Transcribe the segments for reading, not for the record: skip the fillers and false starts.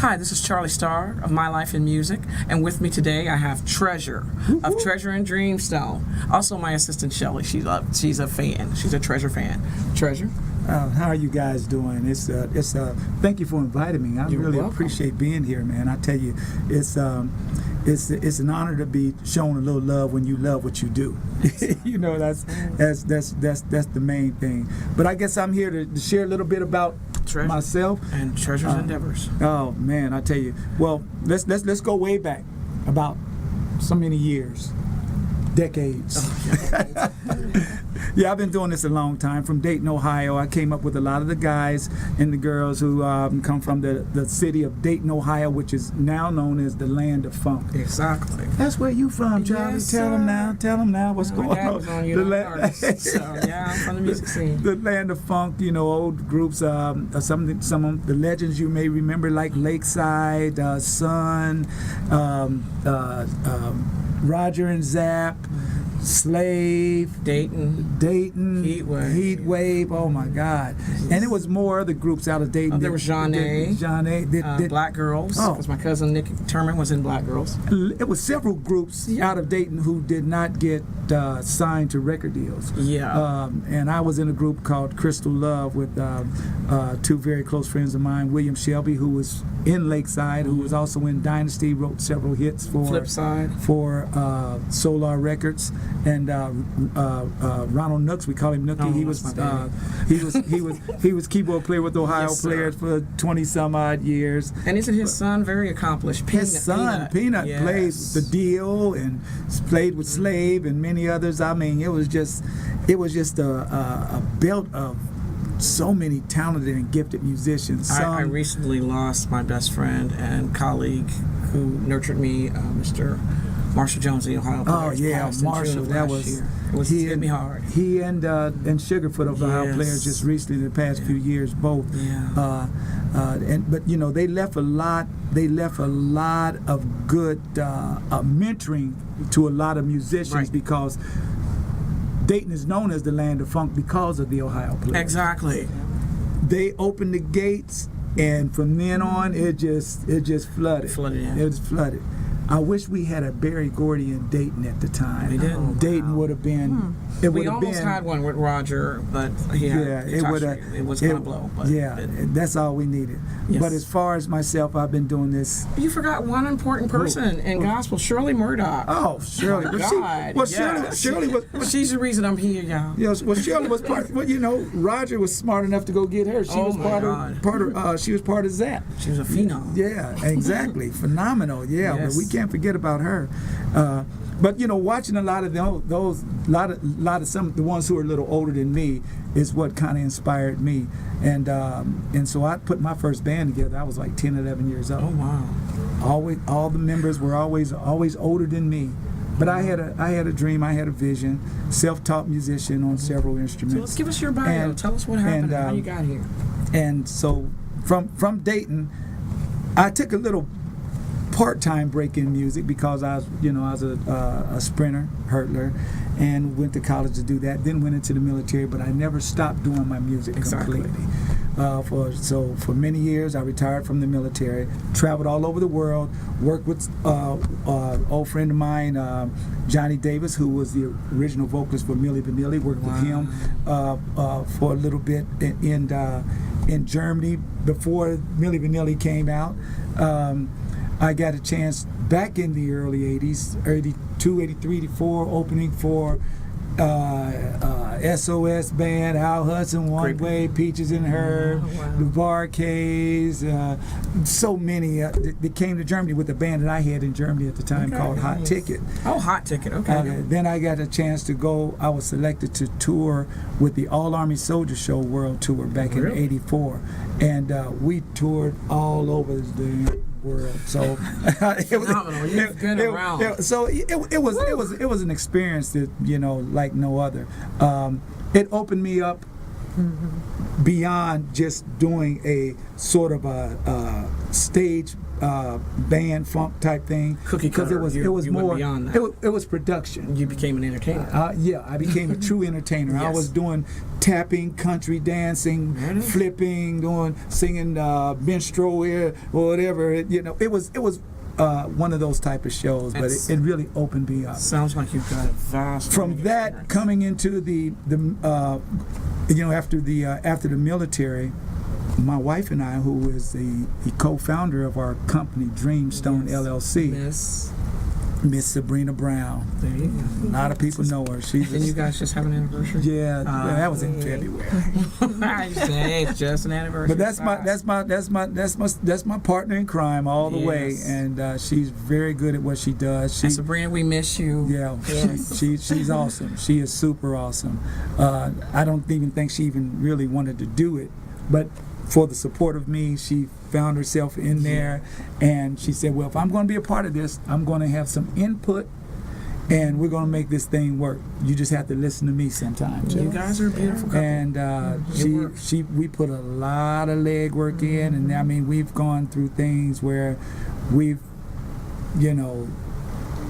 Hi, this is Charlie Starr of My Life in Music, and with me today I have Treasure of Treasure and Dreamstone. Also my assistant Shelly, she's a fan. She's a Treasure fan. Treasure? How are you guys doing? Thank you for inviting me. I You're really welcome. appreciate being here, man. I tell you, it's an honor to be shown a little love when you love what you do. You know, that's the main thing. But I guess I'm here to share a little bit about Treasure myself and Treasure's endeavors. Oh man, I tell you. Well, let's go way back about so many years, decades. Yeah, I've been doing this a long time. From Dayton, Ohio, I came up with a lot of the guys and the girls who come from the city of Dayton, Ohio, which is now known as the land of funk. Exactly. That's where you from, Charlie. Yes, Tell them now what's My going dad on. was on you, so yeah, I'm from the music scene. The land of funk, you know, old groups, some of the legends you may remember, like Lakeside, Sun, Roger and Zapp, Slave, Dayton, Heat Wave. Oh my God! And it was more other groups out of Dayton. There was Jeanne, Black Girls. Oh. Because my cousin Nick Turman was in Black Girls. It was several groups out of Dayton who did not get signed to record deals. Yeah. And I was in a group called Crystal Love with two very close friends of mine, William Shelby, who was in Lakeside, who was also in Dynasty, wrote several hits for Flipside, for Solar Records, and Ronald Nooks, we call him Nookie. He was keyboard player with Ohio Players for 20 some odd years. And isn't his son very accomplished? His son Peanut yes. played the Deal and played with Slave and many others. I mean, it was just a belt of so many talented and gifted musicians. I recently lost my best friend and colleague who nurtured me, Mr. Marshall Jones, the Ohio Players. Oh yeah, Marshall. That was hit me hard. He and Sugarfoot of the Ohio Players just recently, in the past few years, both. Yeah. But you know, they left a lot. They left a lot of good mentoring to a lot of musicians because Dayton is known as the land of funk because of the Ohio Players. Exactly. They opened the gates, and from then on, it just flooded. It was flooded. I wish we had a Berry Gordy in Dayton at the time. We didn't. Dayton would have been. We almost had one with Roger, but it was going to blow. But that's all we needed. Yes. But as far as myself, I've been doing this. You forgot one important person in gospel, Shirley Murdoch. Oh, Shirley. Shirley was. She's the reason I'm here, y'all. Yes, well, Shirley was part. Well, you know, Roger was smart enough to go get her. She was part of. She was part of Zapp. She was a phenom. Yeah, exactly. Phenomenal. Yeah, yes. But we can't forget about her. But you know, watching a lot of those, some of the ones who are a little older than me is what kind of inspired me, and so I put my first band together. I was like 10, 11 years old. Oh wow! All the members were always older than me, but I had a dream, I had a vision. Self-taught musician on several instruments. So let's give us your bio. Tell us what happened and how you got here. And so from Dayton, I took a little part-time break in music because I was a sprinter, hurdler, and went to college to do that. Then went into the military, but I never stopped doing my music completely. For many years, I retired from the military, traveled all over the world, worked with old friend of mine, Johnny Davis, who was the original vocalist for Milli Vanilli. Worked with him for a little bit in Germany before Milli Vanilli came out. I got a chance back in the early 80s, 82, 83, 84, opening for SOS Band, Al Hudson, One Way, Peaches and Herb, the Bar-Kays, so many that came to Germany with the band that I had in Germany at the time called Hot Ticket. Oh, Hot Ticket, okay. Then I got a chance to go, I was selected to tour with the All Army Soldier Show World Tour back in '84, and we toured all over the world. So it was an experience that, you know, like no other. It opened me up beyond just doing a sort of a stage band funk type thing, Cookie because cutter. it was You more went beyond that. it was production. You became an entertainer. Yeah, I became a true entertainer. I Yes. was doing tapping, country dancing, Really? flipping, singing minstrel or whatever. It was one of those type of shows, but It's- it really opened me up. Sounds like you've got a vast. From learning that, experience. coming into the after the military, my wife and I, who is the co-founder of our company Dreamstone Yes. LLC, Miss Sabrina Brown. There you go. A lot of people know her. She's And you guys just have an anniversary? yeah, that was in February. I say it's just an anniversary. But that's my partner in crime all the way, Yes. and she's very good at what she does. And Sabrina, we miss you. Yeah, Yes. she's awesome. She is super awesome. I don't even think she even really wanted to do it, but for the support of me, she found herself in there, and she said, well, if I'm going to be a part of this, I'm going to have some input, and we're going to make this thing work. You just have to listen to me sometimes. You guys are a beautiful couple. And we put a lot of legwork in, and I mean, we've gone through things where we've,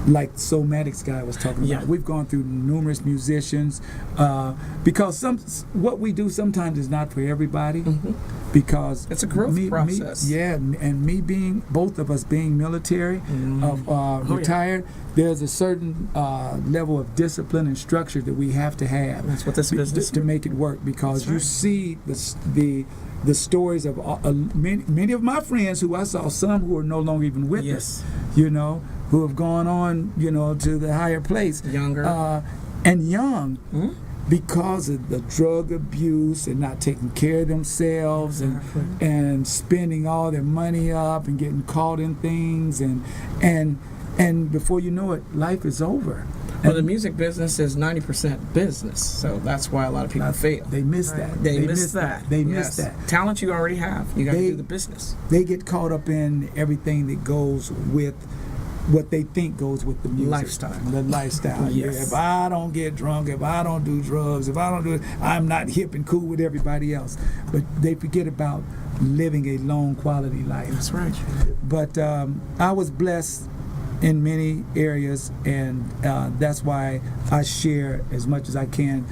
like Soulmatics guy was talking about. Yeah. We've gone through numerous musicians, because what we do sometimes is not for everybody. Because It's a growth process. And me being, both of us being military, yeah. retired, there's a certain level of discipline and structure that we have to have. That's what this business to make it work, because That's you right. see the stories of many of my friends who I saw, some who are no longer even with Yes. us, who have gone on, to the higher place. Younger. And young, Hmm? because of the drug abuse and not taking care of themselves, Exactly. and spending all their money up and getting caught in things, and before you know it, life is over. Well, the music business is 90% business, so that's why a lot of people fail. They miss that. They miss that. They Yes. miss that. Talent you already have. You got to They- do the business. They get caught up in everything that goes with what they think goes with the music. Lifestyle. The lifestyle. Yes. Yeah, if I don't get drunk, if I don't do drugs, if I don't do it, I'm not hip and cool with everybody else. But they forget about living a long quality life. That's right. But I was blessed in many areas, and that's why I share as much as I can,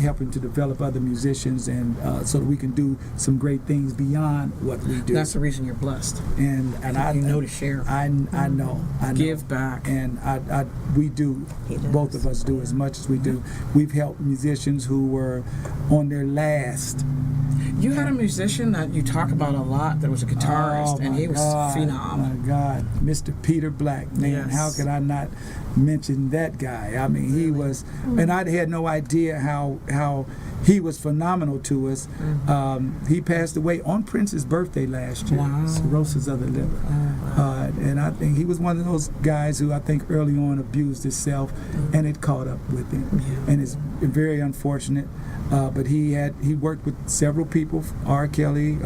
helping to develop other musicians, and so that we can do some great things beyond what we do. That's the reason you're blessed. And I You know to share. I know. Give back. And we do. He does. Both of us do as much as we do. We've helped musicians who were on their last. You had a musician that you talk about a lot that was a guitarist, and he was phenomenal. My God, Mr. Peter Black, man, Yes. how could I not mention that guy? I mean, he was, and I had no idea how he was phenomenal to us. He passed away on Prince's birthday last year, Wow. cirrhosis of the liver. And I think he was one of those guys who I think early on abused himself, and it caught up with him. Yeah. And it's very unfortunate. But he worked with several people, R. Kelly,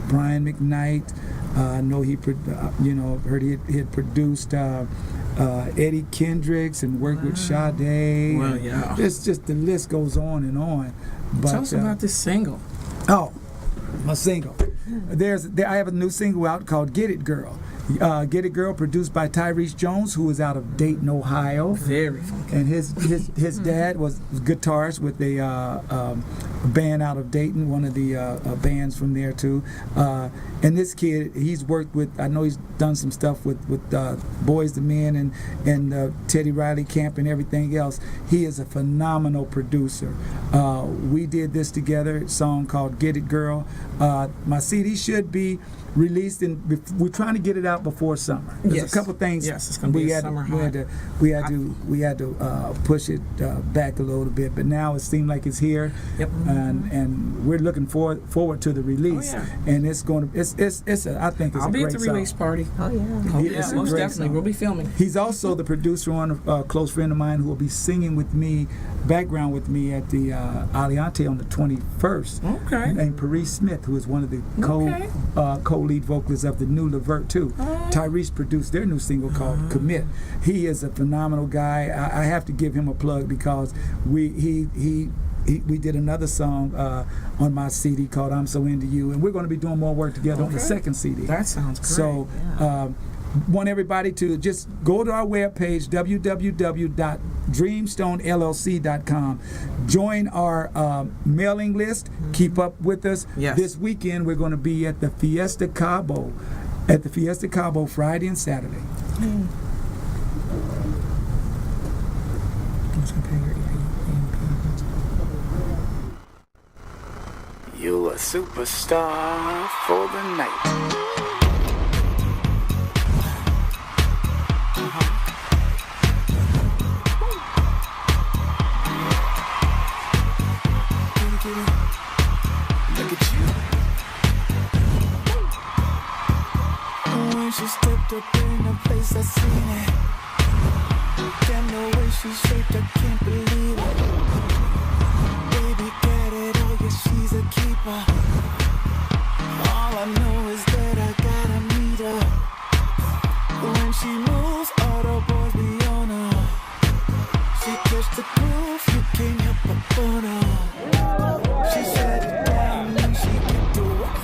Brian McKnight. I know heard he had produced Eddie Kendricks and worked with Sade. Well, and yeah. It's just, the list goes on and on. But, Tell us about this single. my single. I have a new single out called "Get It Girl." "Get It Girl," produced by Tyrese Jones, who is out of Dayton, Ohio. Very funky. And his dad was guitarist with a band out of Dayton, one of the bands from there too. And this kid, he's worked with, I know he's done some stuff with Boys to Men and Teddy Riley Camp and everything else. He is a phenomenal producer. We did this together, a song called "Get It Girl." My CD should be released, we're trying to get it out before summer. There's Yes. a couple things. Yes, it's gonna be a summer hot. We had to push it back a little bit, but now it seems like it's here. Yep. And we're looking forward to the release. Oh, yeah. And it's going to I think it's I'll a be great at the song. release party. Oh yeah. Oh, It's yeah, a most great definitely. song. We'll be filming. He's also the producer on a close friend of mine who will be singing with me, background with me at the Aliante on the 21st. Okay. Named Paris Smith, who is one of the Okay. co-lead vocalists of the new Levert too. Tyrese produced their new single called "Commit." He is a phenomenal guy. I have to give him a plug because he we did another song on my CD called "I'm So Into You," and we're going to be doing more work together on the second CD. That sounds great. So, want everybody to just go to our webpage, www.dreamstonellc.com. Join our mailing list. Keep up with us. Yes. This weekend, we're going to be at the Fiesta Cabo, Friday and Saturday. You're a superstar for the night. Look at you. When she stepped up in a place, I seen it. Damn, the way she shaped, I can't believe it. Baby got it all, yeah, she's a keeper. All I know is that I gotta meet her. When she moves, all the boys be on her. She catch the groove, you can't help but burn her. She shut it down when she get to work.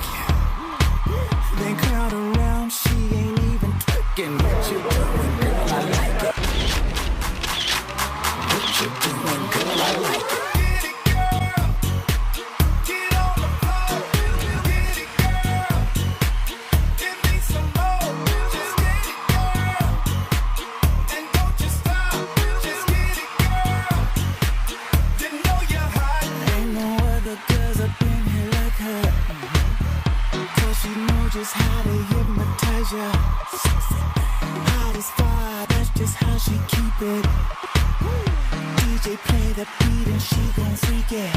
Then crowd around, she ain't even twerking. What you doing, girl? I like it. What you doing, girl? I like it. Just how to hypnotize ya. Hot as fire, that's just how she keep it. DJ play the beat and she gon' freak it.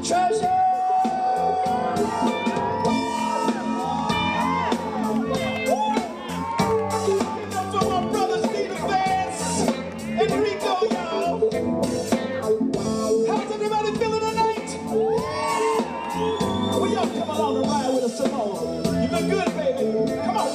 Treasure. For my brother Steve Vance, Enrico, y'all. How's everybody feeling tonight? Well, y'all come along and ride with us some more. You look good, baby. Come on.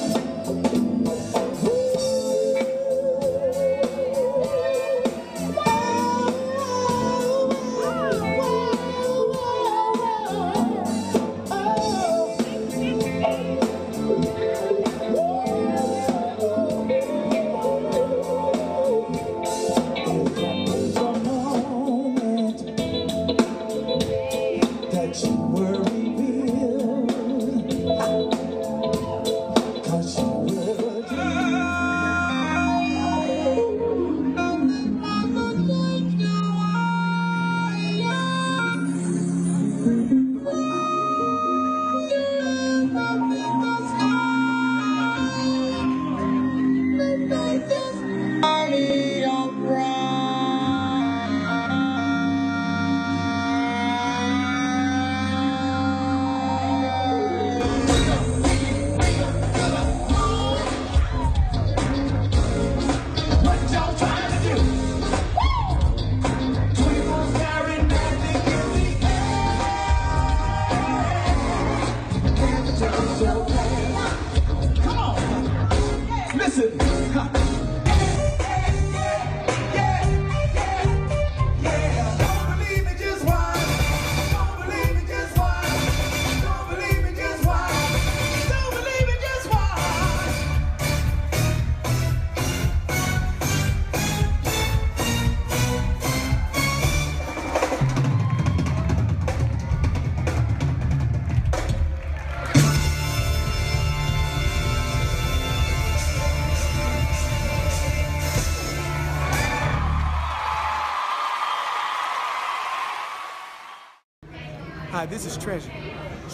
Hi, this is Treasure.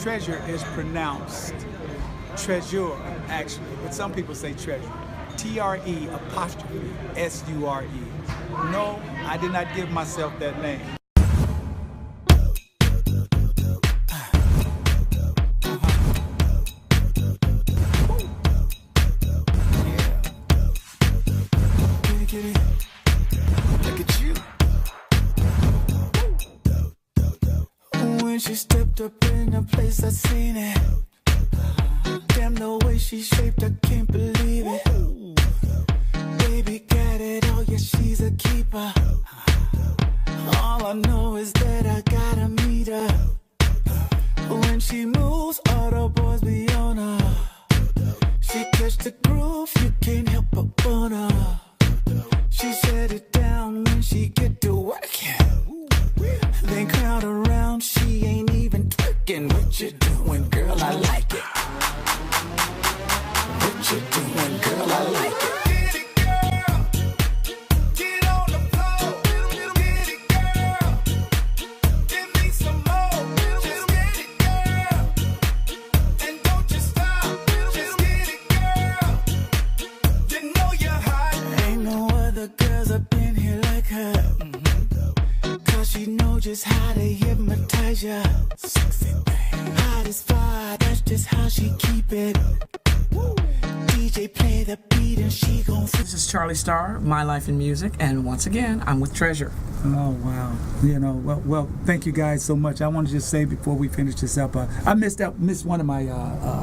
Treasure is pronounced treasure, actually, but some people say treasure. T-R-E'_S-U-R-E. No, I did not give myself that name. When she stepped up in a place, I seen it. Damn, the way she shaped, I can't believe it. Baby got it all, yeah, she's a keeper. All I know is that I gotta meet her. When she moves, all the boys be on her. She catch the groove, you can't help but want her. She set it down when she get to working. Then crowd around, she ain't even twerking. What you doing, girl? I like it. What you doing, girl? I like it. Get it, girl. Get on the floor. Get it, girl. Give me some more. Just get it, girl. And don't you stop. Just get it, girl. You know you're hot. Ain't no other girls up in here like her. Cause she know just how to hypnotize ya. Sexy thing. Hot as fire, that's just how she keep it. DJ play the beat and she gon' This is Charlie Starr, My Life in Music, and once again, I'm with Treasure. Oh wow! You know, well, thank you guys so much. I want to just say before we finish this up, I missed one of my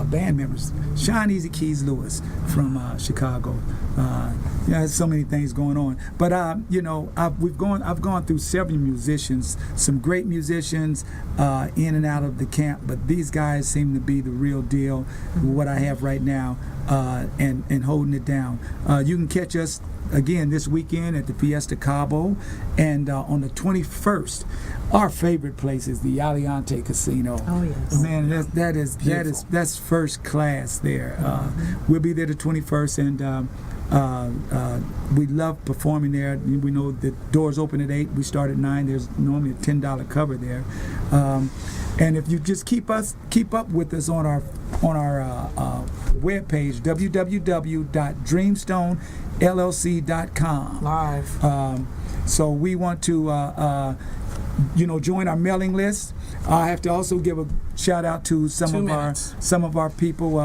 band members, Sean Easy Keys Lewis from Chicago. Yeah, there's so many things going on, but you know, I've gone through several musicians, some great musicians in and out of the camp, but these guys seem to be the real deal. What I have right now, and holding it down. You can catch us again this weekend at the Fiesta Cabo, and on the 21st, our favorite place is the Aliante Casino. Oh yes. Man, that's first class there. We'll be there the 21st, and we love performing there. We know the doors open at 8. We start at 9. There's normally a $10 cover there, and if you just keep up with us on our webpage, www.dreamstonellc.com. Live. So we want to, join our mailing list. I have to also give a shout out to some of our people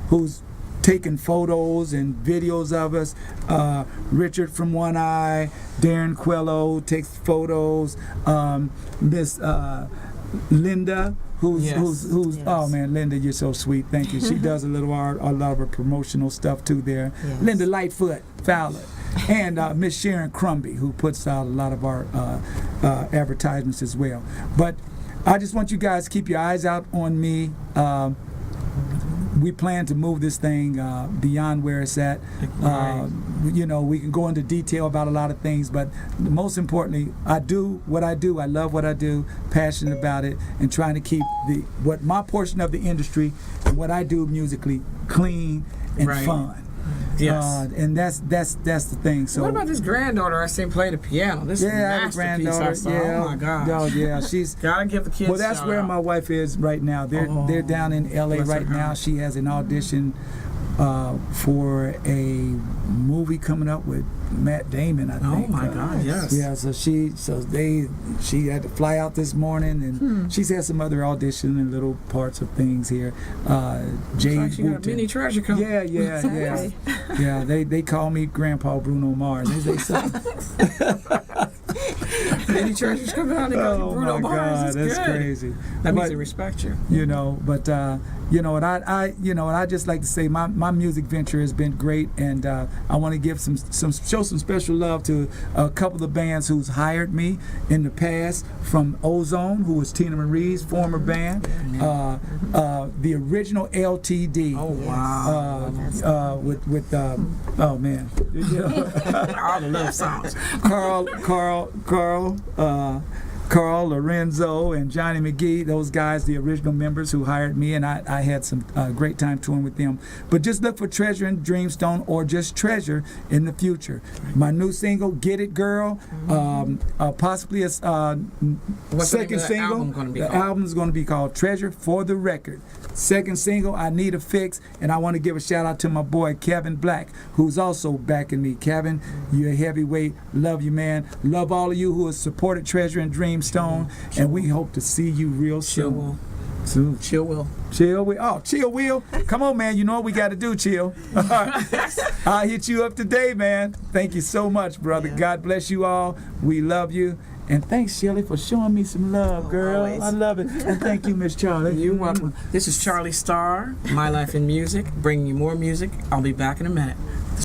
who's taking photos and videos of us. Richard from One Eye, Darren Quello takes photos. Miss Linda, who's oh man, Linda, you're so sweet. Thank you. She does a lot of her promotional stuff too there. Yes. Linda Lightfoot Fowler. And Miss Sharon Crumby, who puts out a lot of our advertisements as well. But I just want you guys to keep your eyes out on me. We plan to move this thing beyond where it's at. Right. We can go into detail about a lot of things, but most importantly, I do what I do. I love what I do, passionate about it, and trying to keep what my portion of the industry and what I do musically clean and Right. fun. Yes. And that's the thing. So What about this granddaughter I seen play the piano? This is a I have a masterpiece I granddaughter. saw. Yeah. Oh my gosh. Oh yeah, she's. Gotta give the kids Well, that's shout where out. my wife is right now. They're down in LA Bless her right now. heart. She has an audition for a movie coming up with Matt Damon, I Oh think. my God, yes. Yeah, so she had to fly out this morning, and she's had some other audition and little parts of things here. Jay Like she got a Wooten. mini treasure coming. Yeah. Yeah, they call me Grandpa Bruno Mars. They say Mini treasures coming out. They got oh Bruno my Mars. God, It's that's good. crazy. That means But- they respect you. and I just like to say my music venture has been great, and I want to give show some special love to a couple of bands who's hired me in the past, from Ozone, who was Tina Marie's former band, the original LTD. Oh wow. Oh man, All the love songs. Carl Lorenzo and Johnny McGee, those guys, the original members who hired me, and I had some great time touring with them. But just look for Treasure and Dreamstone, or just Treasure, in the future. My new single, Get It Girl, possibly a What's the name second of the single. album gonna be The called? album's going to be called Treasure for the Record. Second single, I Need a Fix, and I want to give a shout out to my boy Kevin Black, who's also backing me. Kevin, you're a heavyweight. Love you, man. Love all of you who have supported Treasure and Dreamstone, and we hope to see you real Chill soon. Will. Soon. Chill Will. Chill Will. Oh, Chill Will. Come on, man. You know what we got to do, Chill. All right. I'll hit you up today, man. Thank you so much, brother. Yeah. God bless you all. We love you. And thanks, Shelly, for showing me some love, girl. always. I love it. And thank you, Miss Charlie. You're welcome. This is Charlie Starr, My Life in Music, bringing you more music. I'll be back in a minute.